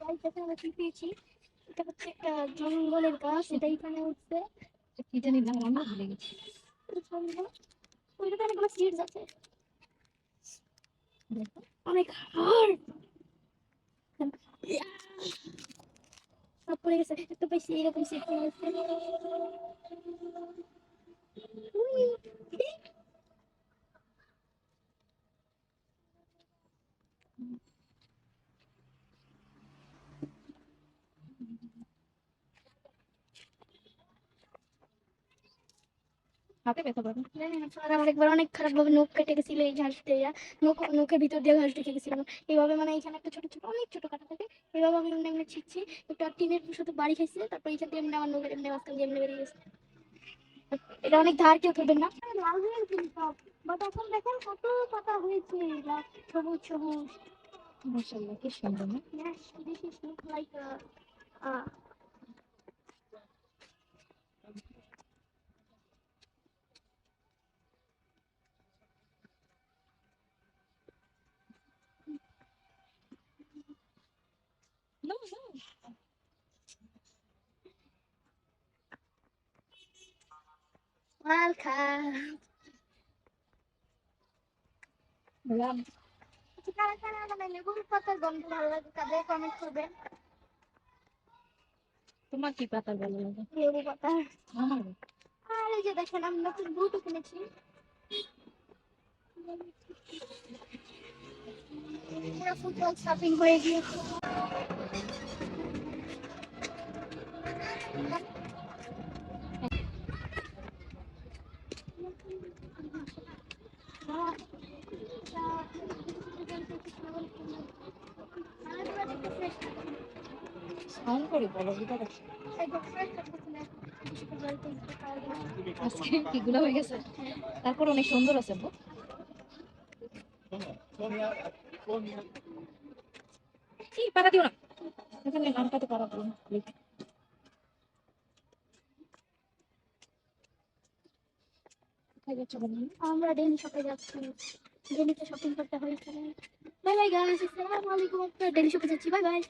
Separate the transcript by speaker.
Speaker 1: গাছ এখানে আমরা কি পেয়েছি, এটা হচ্ছে একটা জঙ্গলের গাছ, এটা এখানে উঠছে, কি জানি নাম আমরা ভুলে গেছি। ওইটাতে অনেকগুলো সিডস আছে, অনেক হার্ড, সব পড়ে গেছে। তো বেশি এরকম সিড পড়ে গেছে। হাতে ব্যথা পাবে। আর আমার একবার অনেক খারাপ ভাবে নখ কেটে গেছিল এই ঘাস দিয়ে, নখের ভিতর দিয়ে ঘাস ঢুকে গেছিল। এইভাবে মানে এখানে একটা ছোট ছোট অনেক ছোট কাটা থাকে, এইভাবে আমি এমনি এমনি ছিঁচ্ছি, একটা টিনের সাথে বাড়ি খাইছে, তারপর এখান থেকে এমনি আমার নখের এমনি মাঝখান দিয়ে এমনি বেরিয়ে গেছে। এটা অনেক ধার, কেউ করবেন না। লাল হয়ে গেছে সব, বাট এখন দেখেন কত পাতা হয়েছে, সবুজ সবুজ। মাশাআল্লাহ, কি সুন্দর না? Yes, this is look like a no, no. Welcome. Welcome. কারা কারা মানে লেবুর পাতার গন্ধ ভালো লাগে, তাদের কমেন্ট করবে। তোমার কি পাতা ভালো লাগে? লেবু পাতা। আমার আর এই যে দেখেন আমি নতুন বুটও কিনেছি, পুরো ফুটবল শপিং হয়ে গিয়েছে। সাউন্ড করে বলো ভিতরে আজকে কিগুলো হয়ে গেছে, তারপর অনেক সুন্দর আছে। কি পাতা দিও না, এখানে নামটা তো পারা দিও না। আমরা ডেলি শপে যাচ্ছি, ডেলিতে শপিং করতে হয়। বাই বাই গাইস, আসসালামু আলাইকুম। ডেলি শপে যাচ্ছি, বাই বাই।